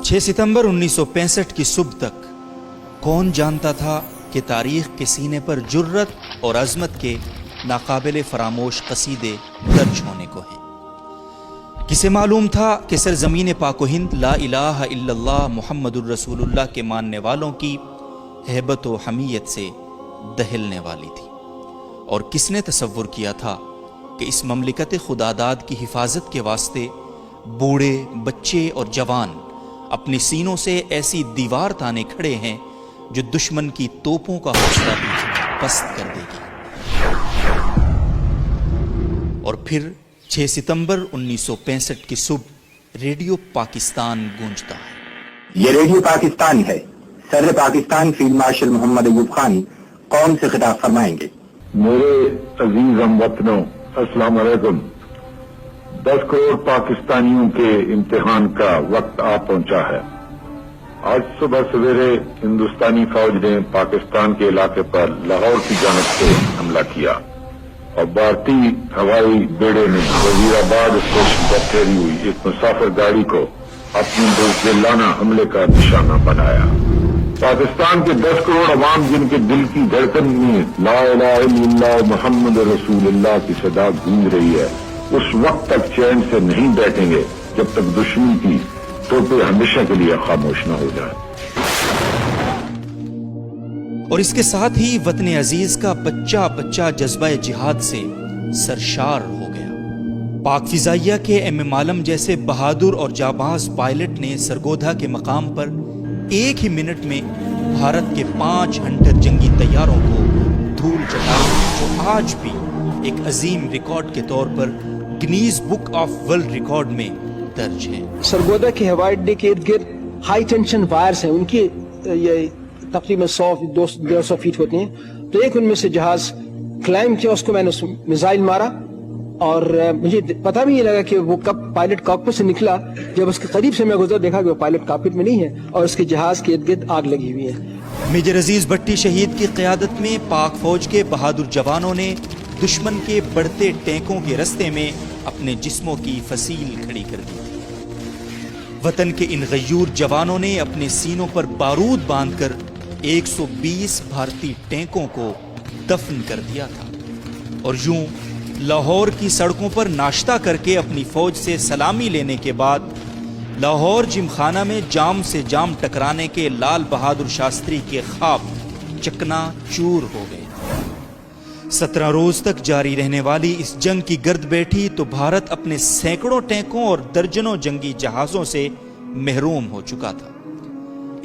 6 सितंबर 1965 की सुबह तक कौन जानता था कि तारीख के सीने पर जुर्रत और अज़मत के नाकाबिले फरामोश कसीदे दर्ज होने को हैं। किसे मालूम था कि सरज़मीन पाको हिंद ला इलाहा इल्लल्लाह मुहम्मदुर रसूलुल्लाह के मानने वालों की हैबत व हमीयत से दहलने वाली थी। और किसने तसव्वुर किया था कि इस ममलिकत खुदादाद की हिफाजत के वास्ते बूढ़े, बच्चे और जवान अपनी सीनों से ऐसी दीवार ताने खड़े हैं जो दुश्मन की तोपों का हौसला भी पस्त कर देगी। और फिर 6 सितंबर 1965 की सुबह रेडियो पाकिस्तान गूंजता है। ये रेडियो पाकिस्तान है। सदर पाकिस्तान फील्ड मार्शल मोहम्मद अयूब खान कौम से खिताब फरमाएंगे। मेरे अजीज हमवतनों, अस्सलाम वालेकुम। 10 करोड़ पाकिस्तानियों के इम्तिहान का वक्त आ पहुंचा है। आज सुबह सवेरे हिंदुस्तानी फौज ने पाकिस्तान के इलाके पर लाहौर की जानिब से हमला किया और भारतीय हवाई बेड़े ने वजीराबाद स्टेशन पर ठहरी हुई एक मुसाफिर गाड़ी को अपने बुज़दिलाना हमले का निशाना बनाया। पाकिस्तान के 10 करोड़ अवाम जिनके दिल की धड़कन में ला इलाहा इल्लल्लाह मुहम्मद रसूलुल्लाह की सदा गूंज रही है, उस वक्त तक चैन से नहीं बैठेंगे जब तक दुश्मन की तोपें हमेशा के लिए खामोश न हो जाए। और इसके साथ ही वतन अजीज का बच्चा बच्चा जज्बा जिहाद से सरशार हो गया। पाक फिजाइया के एम आलम जैसे बहादुर और जाबाज पायलट ने सरगोधा के मकाम पर एक ही मिनट में भारत के 5 हंटर जंगी तैयारों को धूल चटाई, जो आज भी एक अजीम रिकॉर्ड के तौर पर Guinness book of world record में दर्ज है। सरगोदा के हवाई अड्डे के इर्द गिर्द हाई टेंशन वायर्स हैं, उनकी ये तकरीबन 100-150 फीट होते हैं। तो एक उनमें से जहाज क्लाइम किया, उसको मैंने मिसाइल मारा और मुझे पता भी नहीं लगा कि वो कब पायलट कॉकपिट से निकला। जब उसके करीब से मैं गुजरा, देखा कि वो पायलट कॉकपिट में नहीं है और उसके जहाज के इर्द गिर्द आग लगी हुई है। मेजर अजीज भट्टी शहीद की क़यादत में पाक फौज के बहादुर जवानों ने दुश्मन के बढ़ते टैंकों के रास्ते में अपने जिस्मों की फसील खड़ी कर दी। वतन के इन गयूर जवानों ने अपने सीनों पर बारूद बांधकर 120 भारतीय टैंकों को दफन कर दिया था और यूं लाहौर की सड़कों पर नाश्ता करके अपनी फौज से सलामी लेने के बाद लाहौर जिमखाना में जाम से जाम टकराने के लाल बहादुर शास्त्री के ख्वाब चकना चूर हो गए। 17 रोज तक जारी रहने वाली इस जंग की गर्द बैठी तो भारत अपने सैकड़ों टैंकों और दर्जनों जंगी जहाजों से महरूम हो चुका था।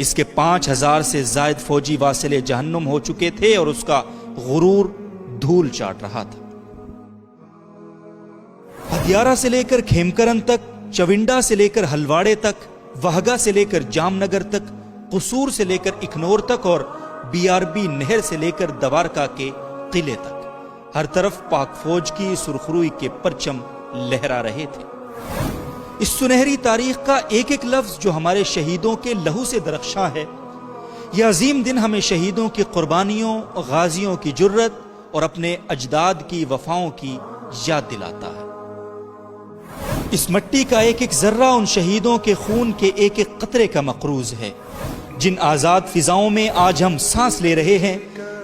इसके 5000 से जायद फौजी वासिले जहन्नुम हो चुके थे और उसका गुरूर धूल चाट रहा था। हदियारा से लेकर खेमकरन तक, चविंडा से लेकर हलवाड़े तक, वहगा से लेकर जामनगर तक, कसूर से लेकर इखनौर तक और BRB नहर से लेकर दवारका के किले तक, हर तरफ पाक फौज की सुरखरुई के परचम लहरा रहे थे। इस सुनहरी तारीख का एक एक लफ्ज जो हमारे शहीदों के लहू से दरख्शां है, यह अजीम दिन हमें शहीदों की कुर्बानियों, गाजियों की जुर्रत और अपने अजदाद की वफाओं की याद दिलाता है। इस मिट्टी का एक एक जर्रा उन शहीदों के खून के एक एक कतरे का मकरूज है। जिन आजाद फिजाओं में आज हम सांस ले रहे हैं,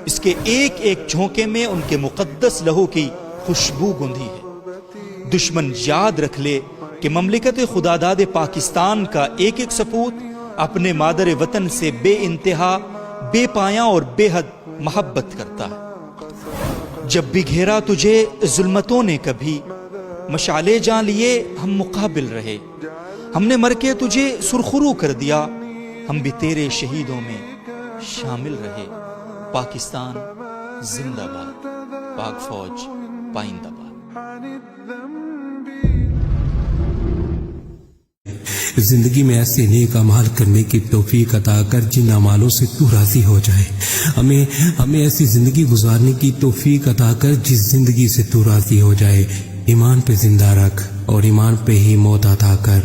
इसके एक एक झोंके में उनके मुकद्दस लहू की खुशबू गूंधी है। दुश्मन याद रख ले कि ममलिकत खुदादाद पाकिस्तान का एक एक सपूत अपने मादर वतन से बेइंतहा, बेपाया और बेहद मोहब्बत करता है। जब भी घेरा तुझे जुल्मतों ने कभी, मशाले जान लिए हम मुकाबिल रहे। हमने मर के तुझे सुरखरू कर दिया, हम भी तेरे शहीदों में शामिल रहे। पाकिस्तान जिंदाबाद, पाक फौज पाइंदाबाद। जिंदगी में ऐसे नेक अमाल करने की तौफीक अता कर जिन अमालों से तू राजी हो जाए। हमें ऐसी जिंदगी गुजारने की तौफीक अता कर जिस जिंदगी से तू राजी हो जाए। ईमान पे जिंदा रख और ईमान पे ही मौत अता कर।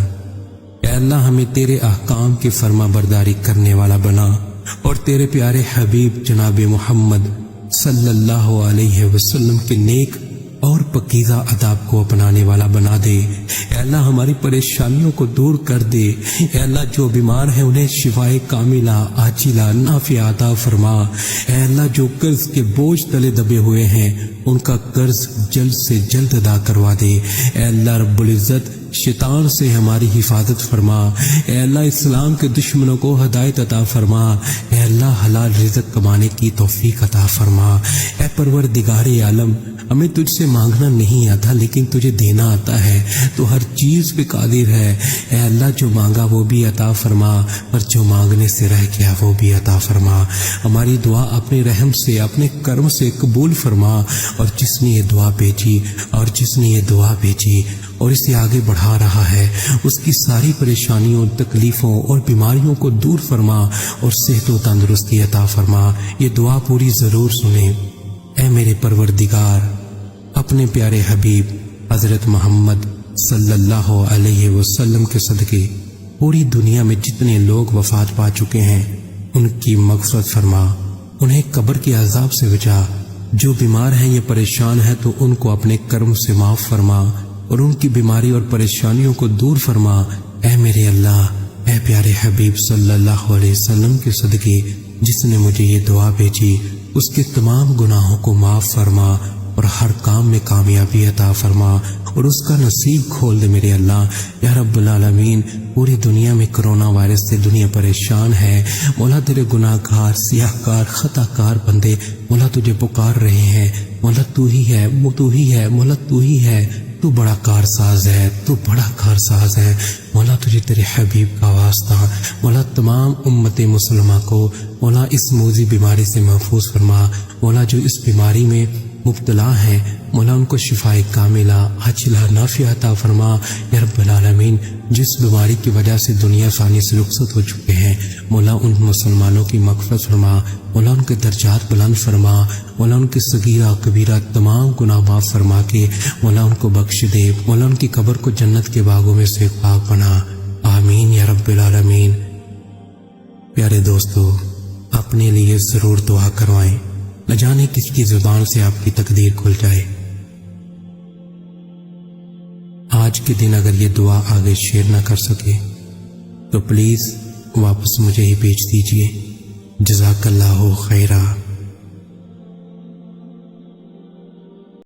ऐ अल्लाह, हमें तेरे अहकाम की फर्मा बरदारी करने वाला बना और तेरे प्यारे हबीब जनाब मोहम्मद सल्लल्लाहु अलैहि वसल्लम के नेक اور پکیزہ عذاب کو اپنانے والا بنا دے۔ اے اللہ ہماری پریشانیوں کو دور کر دے۔ اے اللہ جو بیمار ہیں انہیں شفائے کاملہ عاجلہ نافعہ عطا فرما۔ اے اللہ جو قرض کے بوجھ تلے دبے ہوئے ہیں ان کا قرض جلد سے جلد ادا کروا دے۔ اے اللہ رب العزت شیطان سے ہماری حفاظت فرما۔ اے اللہ اسلام کے دشمنوں کو ہدایت عطا فرما۔ اے اللہ حلال رزق کمانے کی توفیق عطا فرما۔ اے پروردگار عالم ہمیں تجھ سے مانگنا نہیں آتا لیکن تجھے دینا آتا ہے، تو ہر چیز پہ قادر ہے۔ اے اللہ جو مانگا وہ بھی عطا فرما اور جو مانگنے سے رہ گیا وہ بھی عطا فرما۔ ہماری دعا اپنے رحم سے اپنے کرم سے قبول فرما، اور جس نے یہ دعا بھیجی اور اسے آگے بڑھا رہا ہے اس کی ساری پریشانیوں تکلیفوں اور بیماریوں کو دور فرما اور صحت و تندرستی عطا فرما۔ یہ دعا پوری ضرور سنیں۔ اے میرے پروردگار اپنے پیارے حبیب حضرت محمد صلی اللہ علیہ وسلم کے صدقے پوری دنیا میں جتنے لوگ وفات پا چکے ہیں ان کی مغفرت فرما، انہیں قبر کے عذاب سے بچا۔ جو بیمار ہیں یا پریشان ہیں تو ان کو اپنے کرم سے معاف فرما اور ان کی بیماری اور پریشانیوں کو دور فرما۔ اے میرے اللہ، اے پیارے حبیب صلی اللہ علیہ وسلم کے صدقے جس نے مجھے یہ دعا بھیجی اس کے تمام گناہوں کو معاف فرما اور ہر کام میں کامیابی عطا فرما اور اس کا نصیب کھول دے میرے اللہ۔ یا رب العالمین پوری دنیا میں کرونا وائرس سے دنیا پریشان ہے، مولا تیرے گناہ گار سیاہ کار خطا کار بندے مولا تجھے پکار رہے ہیں۔ مولا تو ہی ہے، مولا تو ہی ہے، تو بڑا کارساز ہے، تو بڑا کارساز ہے۔ مولا تجھے تیرے حبیب کا واسطہ، مولا تمام امت مسلمہ کو مولا اس موذی بیماری سے محفوظ فرما۔ مولا جو اس بیماری میں مبتلا ہیں مولا ان کو شفائے کاملہ عاجلہ نافعہ عطا فرما۔ یا رب العالمین جس بیماری کی وجہ سے دنیا فانی سے رخصت ہو چکے ہیں مولا ان مسلمانوں کی مغفرت فرما، مولا ان کے درجات بلند فرما، مولا ان کے صغیرہ کبیرہ تمام گناہ معاف فرما کے مولا ان کو بخش دے، مولا ان کی قبر کو جنت کے باغوں میں سے پاک بنا۔ آمین یا رب العالمین۔ پیارے دوستو اپنے لیے ضرور دعا کروائیں، نہ جانے کس کی زبان سے آپ کی تقدیر کھل جائے۔ آج کے دن اگر یہ دعا آگے شیئر نہ کر سکے تو پلیز واپس مجھے ہی بھیج دیجیے۔ جزاک اللہ خیرہ۔